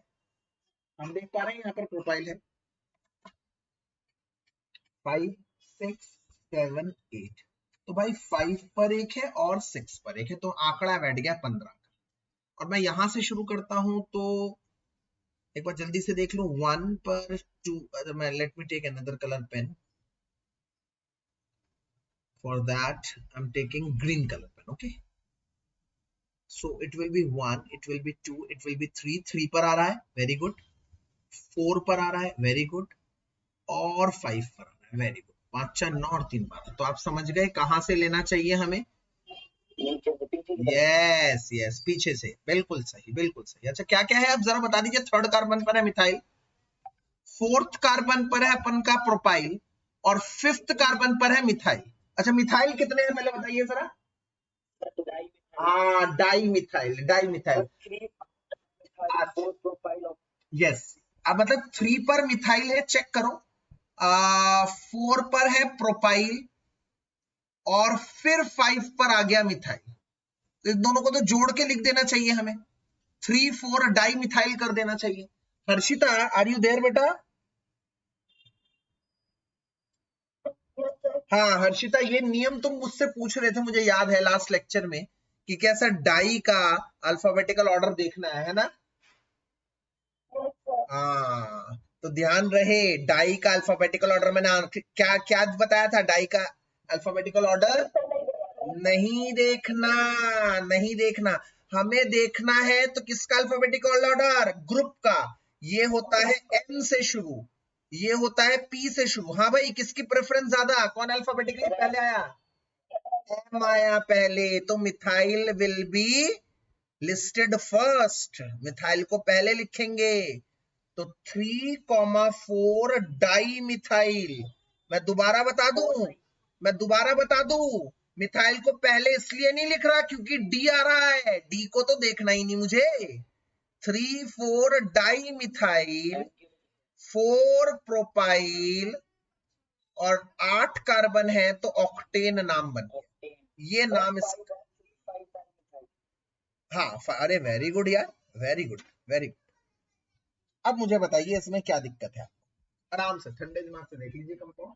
हम देख पा रहे हैं यहाँ पर प्रोपाइल है। 5 6 7 8, तो भाई 5 पर एक है और 6 पर एक है, तो आंकड़ा बैठ गया 15 का। और मैं यहां से शुरू करता हूं, तो एक बार जल्दी से देख लूं, 1 पर 2, मैं let me take another colour pen, for that I am taking green colour pen. Okay, so it will be 1, it will be 2, it will be 3, 3 पर आ रहा है, वेरी गुड, 4 पर आ रहा है, वेरी गुड, और 5 पर आ रहा है, वेरी गुड। 5 4 9 और 3 12, तो आप समझ गए कहां से लेना चाहिए हमें? यस यस, पीछे से, बिल्कुल सही, बिल्कुल सही। अच्छा, क्या क्या है आप जरा बता दीजिए। 3rd कार्बन पर है मिथाइल, 4th कार्बन पर है अपन का प्रोपाइल, और 5th कार्बन पर है मिथाइल। अच्छा, मिथाइल कितने हैं पहले बताइए जरा। हाँ, di methyl, di methyl, yes. अब मतलब 3 पर मिथाइल है, चेक करो, 4 पर है प्रोपाइल, और फिर 5 पर आ गया मिथाइल, तो इन दोनों को तो जोड़ के लिख देना चाहिए हमें, 3 4 डाई मिथाइल कर देना चाहिए। हर्षिता, आर यू देयर बेटा? हाँ हर्षिता, ये नियम तुम मुझसे पूछ रहे थे, मुझे याद है लास्ट लेक्चर में, कि कैसा डाई का अल्फाबेटिकल ऑर्डर देखना है ना? हाँ, तो ध्यान रहे, डाई का अल्फाबेटिकल ऑर्डर मैंने क्या क्या बताया था, डाई का अल्फाबेटिकल ऑर्डर नहीं देखना, नहीं देखना, हमें देखना है तो किसका अल्फाबेटिकल ऑर्डर? ग्रुप का। ये होता है एम से शुरू, ये होता है पी से शुरू। हाँ भाई, किसकी प्रेफरेंस ज्यादा, कौन अल्फाबेटिकली पहले आया? एम आया पहले, तो methyl will be listed first, methyl को पहले लिखेंगे। तो 3,4 डाई मिथाइल। मैं दोबारा बता दूं, मैं दोबारा बता दूं, मिथाइल को पहले इसलिए नहीं लिख रहा क्योंकि डी आ रहा है, डी को तो देखना ही नहीं मुझे। 3,4 डाई मिथाइल, 4 प्रोपाइल, और 8 कार्बन है, तो ऑक्टेन नाम बन गया। ये नाम इस, हाँ, अरे वेरी गुड यार, वेरी गुड, वेरी गुड। अब मुझे बताइए इसमें क्या दिक्कत है, आराम से ठंडे दिमाग से देख लीजिए कंपाउंड,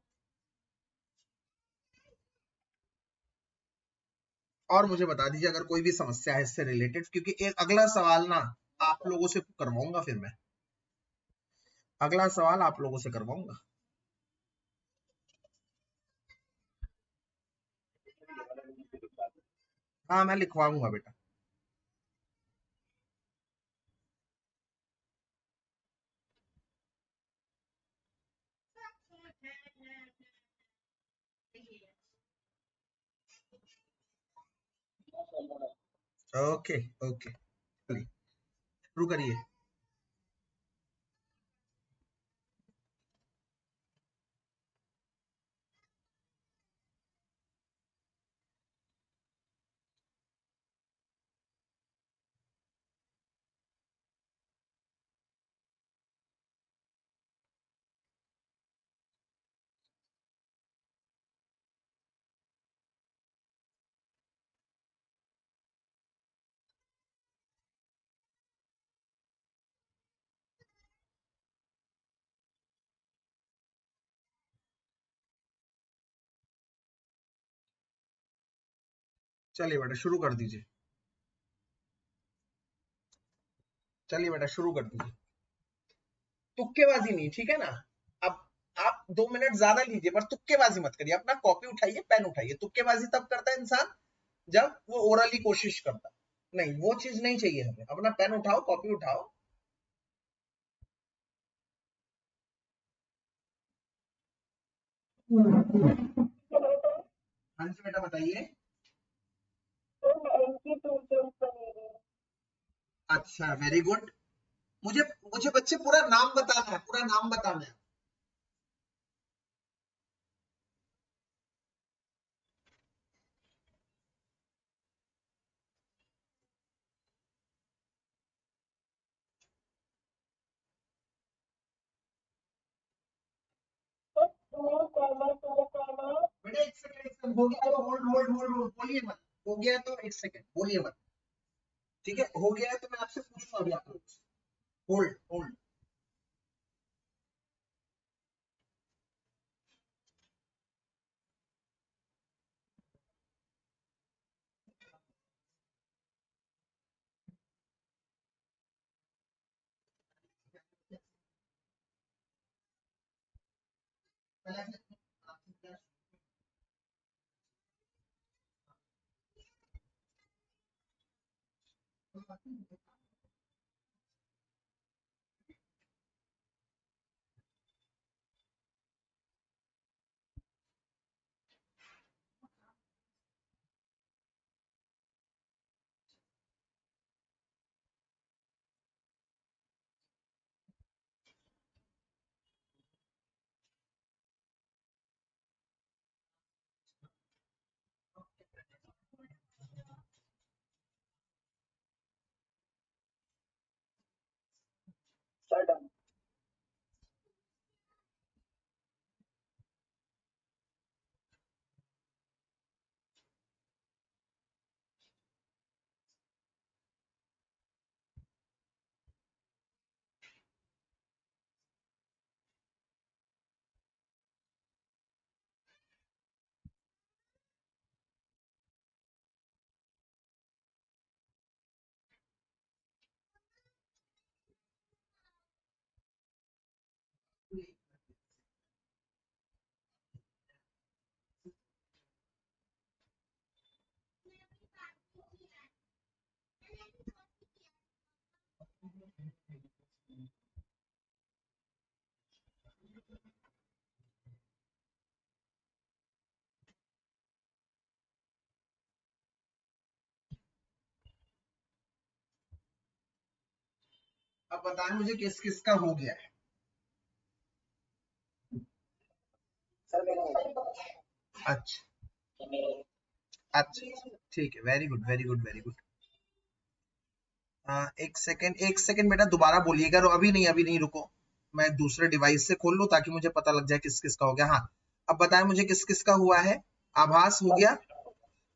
और मुझे बता दीजिए अगर कोई भी समस्या है इससे रिलेटेड, क्योंकि एक अगला सवाल ना आप लोगों से करवाऊंगा, फिर मैं अगला सवाल आप लोगों से करवाऊंगा। हाँ, मैं लिखवाऊंगा बेटा। ओके ओके, चलिए शुरू करिए। चलिए बेटा शुरू कर दीजिए, चलिए बेटा शुरू कर दीजिए। तुक्केबाजी नहीं, ठीक है ना। अब आप 2 मिनट ज्यादा लीजिए, पर तुक्केबाजी मत करिए। अपना कॉपी उठाइए, पेन उठाइए। तुक्केबाजी तब करता है इंसान जब वो ओरली कोशिश करता है। नहीं, वो चीज नहीं चाहिए हमें। अपना पेन उठाओ, कॉपी उठाओ। हाँ जी बेटा बताइए। अच्छा, वेरी गुड। मुझे मुझे बच्चे पूरा नाम बताना है, पूरा नाम बताना है। बेटा एक सेकंड, एक सेकंड। हो गया तो होल्ड होल्ड होल्ड होल्ड, बोलिए मत। हो गया तो एक सेकंड बोलिए मत। ठीक है, हो गया है तो मैं आपसे पूछूंगा अभी आप लोग। Hold hold. अब बताएं मुझे किस किस का हो गया है। अच्छा अच्छा, ठीक है, very good very good very good. एक सेकंड, एक सेकंड बेटा, दोबारा बोलिएगा। अभी नहीं, अभी नहीं, रुको। मैं दूसरे डिवाइस से खोल लूं ताकि मुझे पता लग जाए किस किस का हो गया। हाँ, अब बताएं मुझे किस किस का हुआ है। आभास हो गया।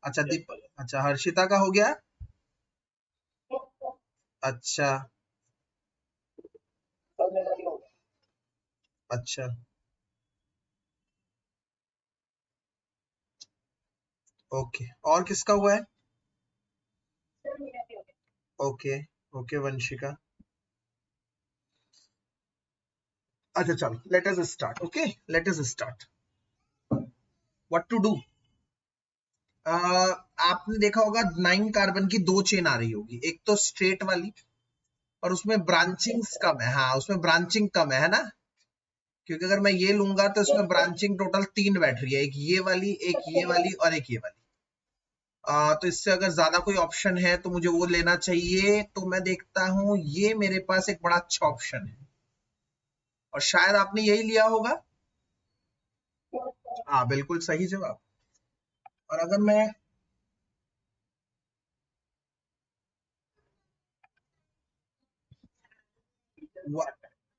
अच्छा दीप, अच्छा हर्षिता का हो गया। अच्छा अच्छा, ओके। और किसका हुआ है? Okay okay Vanshika. अच्छा चलो, let us start. Okay, let us start. What to do. आपने देखा होगा 9 कार्बन की 2 चेन आ रही होगी। एक तो स्ट्रेट वाली, और उसमें ब्रांचिंग्स कम है। हाँ, उसमें ब्रांचिंग कम है ना। क्योंकि अगर मैं ये लूंगा तो इसमें ब्रांचिंग टोटल 3 बैठ रही है। एक ये वाली, एक ये वाली और एक ये वाली। तो इससे अगर ज्यादा कोई ऑप्शन है तो मुझे वो लेना चाहिए। तो मैं देखता हूं ये मेरे पास एक बड़ा अच्छा ऑप्शन है, और शायद आपने यही लिया होगा। हाँ बिल्कुल सही जवाब। और अगर मैं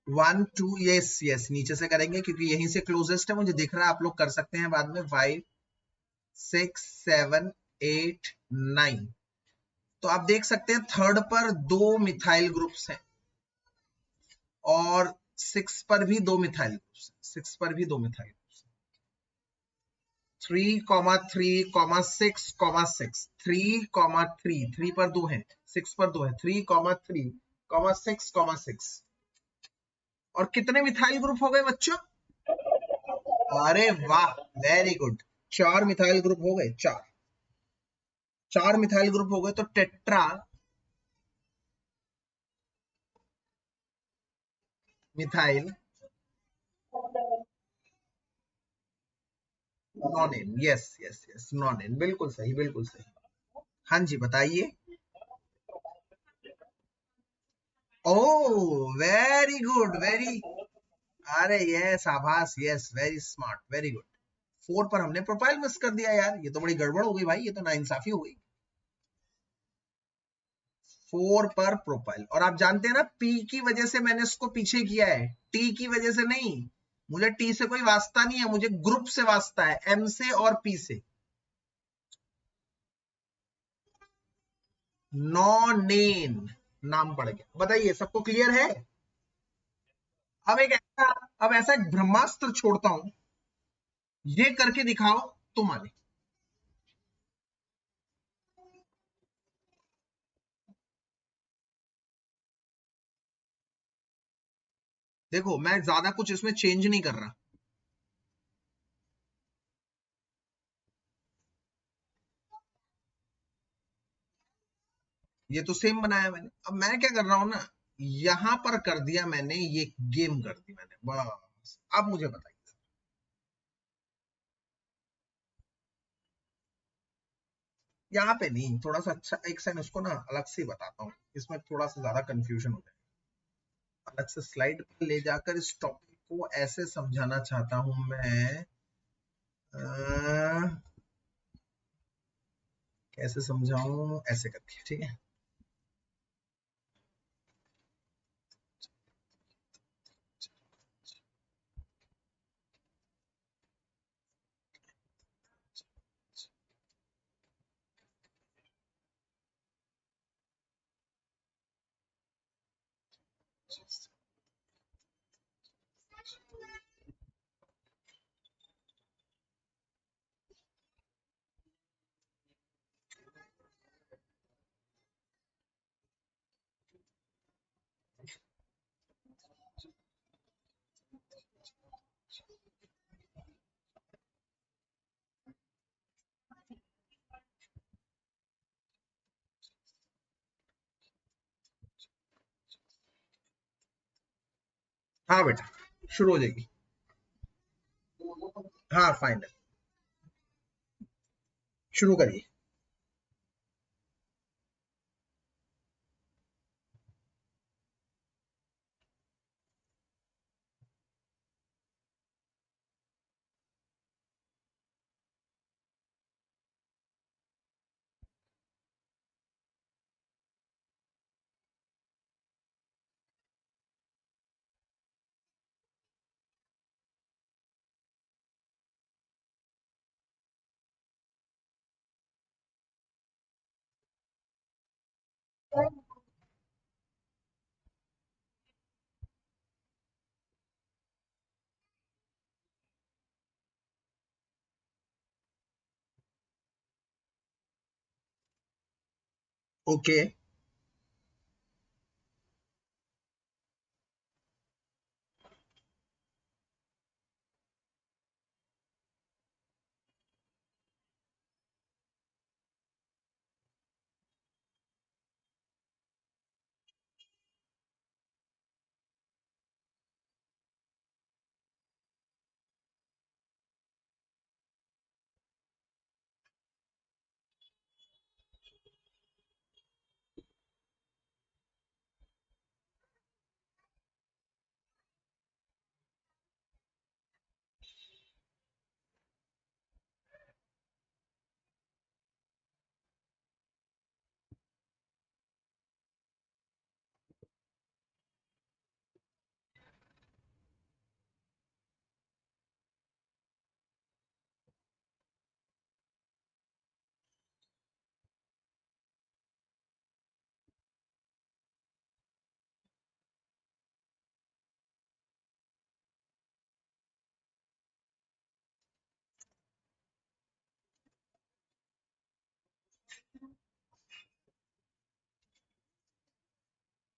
1 2, यस यस, नीचे से करेंगे क्योंकि यहीं से क्लोजेस्ट है। मुझे दिख रहा है, आप लोग कर सकते हैं बाद में। 5 6 7 8 9। तो आप देख सकते हैं थर्ड पर 2 मिथाइल ग्रुप्स हैं, और 6 पर भी 2 मिथाइल ग्रुप्स हैं। 6 पर भी 2 मिथाइल ग्रुप्स हैं। 3,3,6,6 3,3 पर 2 है, 6 पर 2 है, 3,3,6,6 और कितने मिथाइल ग्रुप हो गए बच्चों? अरे वाह, वेरी गुड, 4 मिथाइल ग्रुप हो गए, 4 मिथाइल ग्रुप हो गए, तो tetra methyl nonane, yes yes yes, nonane, बिल्कुल सही, बिल्कुल सही। हाँ जी, बताइए। ओ, वेरी गुड, वेरी, अरे यस, आभास, yes, very smart, very good. 4 पर हमने प्रोफाइल मिस कर दिया यार, ये तो बड़ी गड़बड़ हो गई भाई, ये तो नाइंसाफी हो गई। 4 पर प्रोफाइल, और आप जानते हैं ना, पी की वजह से मैंने इसको पीछे किया है, टी की वजह से नहीं। मुझे टी से कोई वास्ता नहीं है, मुझे ग्रुप से वास्ता है, एम से और पी से। नॉनेन नाम पड़ गया। बताइए, सबको क्लियर है? अब एक ऐसा अब ऐसा एक ब्रह्मास्त्र छोड़ता हूं, ये करके दिखाओ तो माने। देखो, मैं ज्यादा कुछ इसमें चेंज नहीं कर रहा। ये तो सेम बनाया मैंने। अब मैं क्या कर रहा हूं ना, यहां पर कर दिया मैंने, ये गेम कर दी मैंने, बस। अब मुझे बताइए। यहाँ पे नहीं, थोड़ा सा अच्छा, एक सेकंड, उसको ना अलग से ही बताता हूँ, इसमें थोड़ा सा ज्यादा कंफ्यूजन हो जाए। अलग से स्लाइड पर ले जाकर इस टॉपिक को ऐसे समझाना चाहता हूं मैं। कैसे समझाऊं, ऐसे करके, ठीक है। हाँ बेटा, शुरू हो जाएगी। हाँ, फाइनल, शुरू करिए। Okay,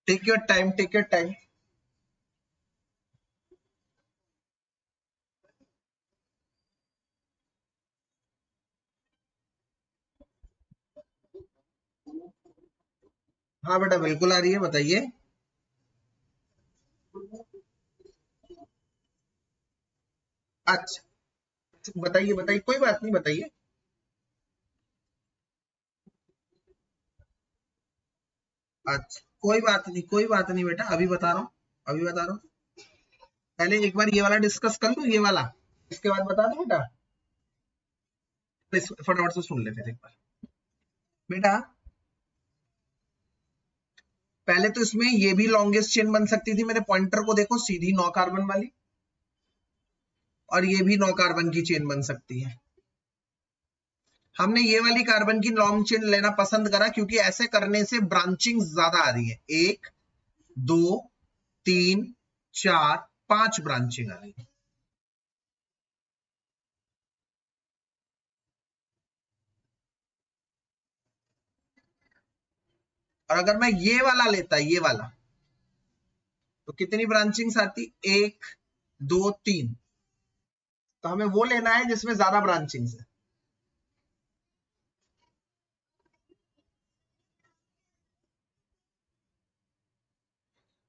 take your time, take your time. हाँ बेटा बिल्कुल आ रही है, बताइए। अच्छा बताइए बताइए, कोई बात नहीं, बताइए। अच्छा कोई बात नहीं, कोई बात नहीं बेटा, अभी बता रहा हूँ, अभी बता रहा हूँ। पहले एक बार ये वाला डिस्कस कर लूँ, ये वाला, इसके बाद बता दूं बेटा। फटाफट से सुन ले फिर एक बार बेटा। पहले तो इसमें ये भी लॉन्गेस्ट चेन बन सकती थी, मेरे पॉइंटर को देखो, सीधी 9 कार्बन वाली, और ये भी 9 कार्बन की चेन बन सकती है। हमने ये वाली कार्बन की लॉन्ग चेन लेना पसंद करा क्योंकि ऐसे करने से ब्रांचिंग ज्यादा आ रही है। 1 2 3 4 5 ब्रांचिंग आ रही है। और अगर मैं ये वाला लेता, ये वाला, तो कितनी ब्रांचिंग्स आती? 1 2 3। तो हमें वो लेना है जिसमें ज्यादा ब्रांचिंग्स है।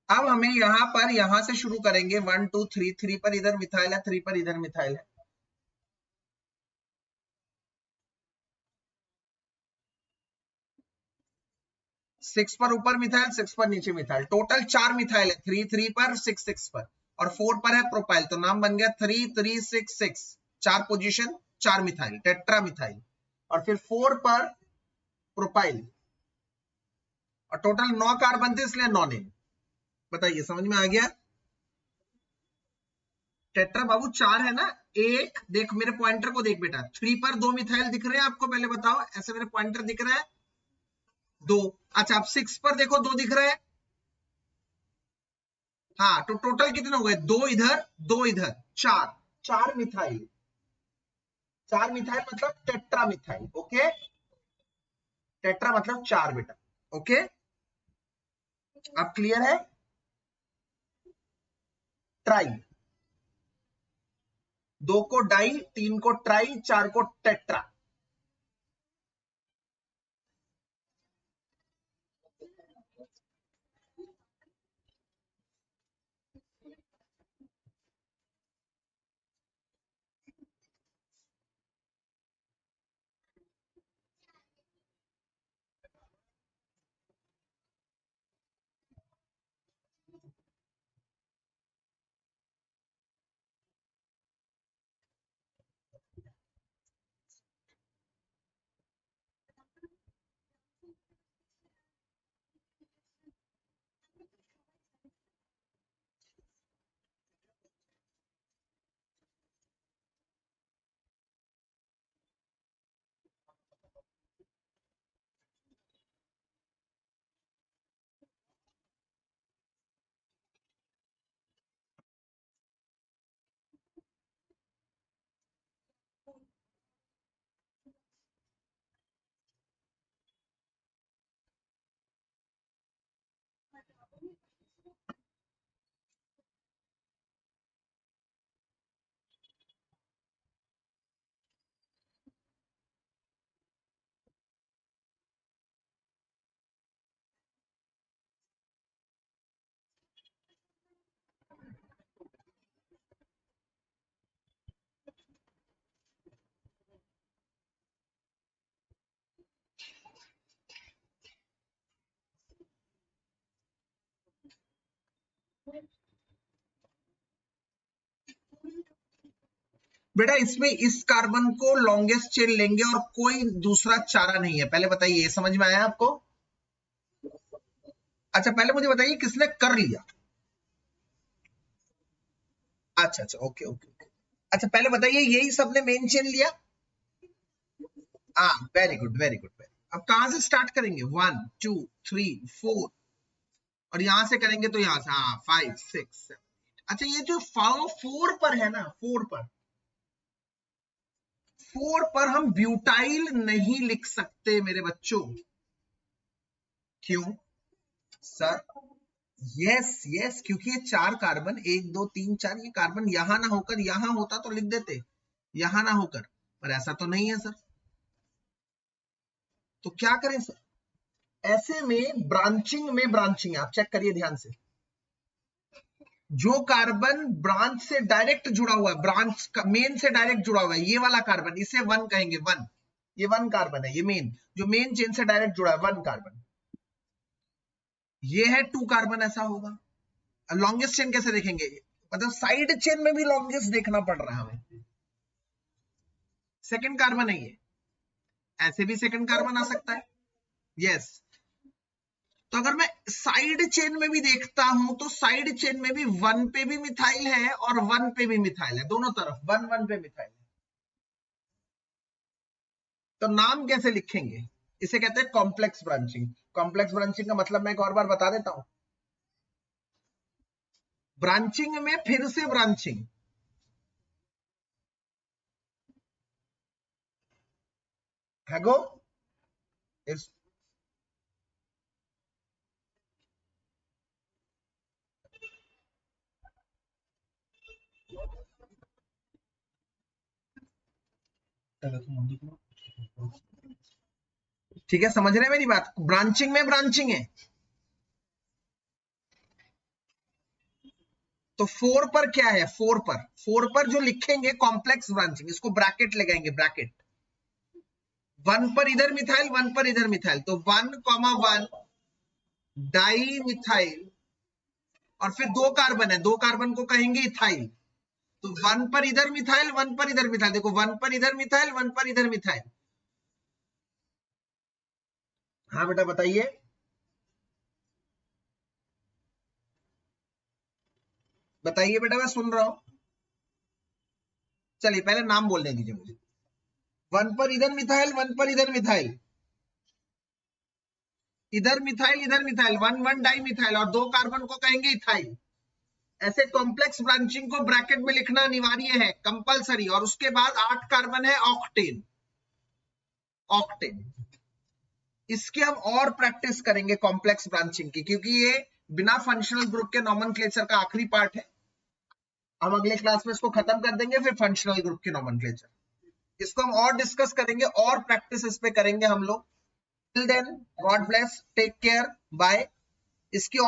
अब हमें यहां पर, यहां से शुरू करेंगे, 1 2 3, 3 पर इधर मिथाइल है, 3 पर इधर मिथाइल है। 6 पर ऊपर मिथाइल, 6 पर नीचे मिथाइल, टोटल 4 मिथाइल है। 3 3 पर, 6 6 पर, और 4 पर है प्रोपाइल, तो नाम बन गया 3 3 6 6। 4 पोजीशन, 4 मिथाइल, टेट्रा मिथाइल। और फिर 4 पर प्रोपाइल, और टोटल 9 कार्बन थे, इसलिए 9 नेम। बताइए समझ में आ गया? टेट्रा बाबू 4 है ना। एक देख, मेरे पॉइंटर को देख बेटा, 3 पर 2 मिथाइल दिख रहे हैं आपको? पहले बताओ, ऐसे मेरे पॉइंटर दिख रहा है? 2। अच्छा, आप 6 पर देखो, 2 दिख रहा है? हाँ, तो टोटल कितने हो गए? 2 इधर, 2 इधर, 4। 4 मिथाइल, 4 मिथाइल मतलब टेट्रा मिथाइल। ओके, टेट्रा मतलब 4 बेटा। ओके, अब क्लियर है? ट्राई, 2 को डाई, 3 को ट्राई, 4 को टेट्रा। बेटा इसमें इस कार्बन को लॉन्गेस्ट चेन लेंगे और कोई दूसरा चारा नहीं है। पहले बताइए, समझ में आया आपको? अच्छा पहले मुझे बताइए, किसने कर लिया? अच्छा अच्छा, ओके ओके ओके। अच्छा पहले बताइए, यही सबने मेन चेन लिया? हाँ, very good very good very. अब कहां से स्टार्ट करेंगे? 1 2 3 4, और यहां से करेंगे तो यहां से, हाँ, 5 6 7। अच्छा, ये जो 4 पर है ना, 4 पर, 4 पर हम ब्यूटाइल नहीं लिख सकते मेरे बच्चों। क्यों सर? यस यस, क्योंकि ये 4 कार्बन 1 2 3 4, ये कार्बन यहां ना होकर यहां होता तो लिख देते, यहां ना होकर, पर ऐसा तो नहीं है सर। तो क्या करें सर? ऐसे में ब्रांचिंग आप चेक करिए ध्यान से, जो कार्बन ब्रांच से डायरेक्ट जुड़ा हुआ है, ब्रांच का मेन से डायरेक्ट जुड़ा हुआ है, ये वाला कार्बन, इसे 1 कहेंगे, 1। ये 1 कार्बन है, ये मेन, जो मेन चेन से डायरेक्ट जुड़ा है, 1 कार्बन। ये है 2 कार्बन, ऐसा होगा। लॉन्गेस्ट चेन कैसे देखेंगे? मतलब साइड चेन में भी लॉन्गेस्ट देखना पड़ रहा है हमें। सेकंड कार्बन है ये, ऐसे भी सेकंड कार्बन आ सकता है। यस, तो अगर मैं साइड चेन में भी देखता हूं तो साइड चेन में भी 1 पे भी मिथाइल है और 1 पे भी मिथाइल है, दोनों तरफ 1 1 पे मिथाइल है। तो नाम कैसे लिखेंगे? इसे कहते हैं कॉम्प्लेक्स ब्रांचिंग। कॉम्प्लेक्स ब्रांचिंग का मतलब मैं एक और बार बता देता हूं। ब्रांचिंग में फिर से ब्रांचिंग, है गो इस ठीक है, समझ रहे हैं मेरी बात? ब्रांचिंग में ब्रांचिंग है। तो 4 पर क्या है? 4 पर जो लिखेंगे कॉम्प्लेक्स ब्रांचिंग, इसको ब्रैकेट लगाएंगे, ब्रैकेट। 1 पर इधर मिथाइल, 1 पर इधर मिथाइल, तो 1,1 डाई मिथाइल, और फिर 2 कार्बन है, 2 कार्बन को कहेंगे इथाइल। तो 1 पर इधर मिथाइल, 1 पर इधर मिथाइल, देखो 1 पर इधर मिथाइल, 1 पर इधर मिथाइल। हाँ बेटा बताइए। बताइए बेटा, मैं सुन रहा हूं। चलिए पहले नाम बोलने दीजिए मुझे। 1 पर इधर मिथाइल, 1 पर इधर मिथाइल, इधर मिथाइल, इधर मिथाइल, 1 1 डाई मिथाइल, और 2 कार्बन को कहेंगे इथाइल। ऐसे कॉम्प्लेक्स ब्रांचिंग को ब्रैकेट में लिखना अनिवार्य है, कंपलसरी। और उसके बाद 8 कार्बन है, ऑक्टेन। ऑक्टेन, इसके हम और प्रैक्टिस करेंगे कॉम्प्लेक्स ब्रांचिंग की, क्योंकि ये बिना फंक्शनल ग्रुप के नॉमेनक्लेचर का आखिरी पार्ट है। हम अगले क्लास में इसको खत्म कर देंगे, फिर फंक्शनल ग्रुप के नॉमेनक्लेचर, इसको हम और डिस्कस करेंगे और प्रैक्टिस इस पे करेंगे हम लोग। Till then, god bless, take care, bye. इसकी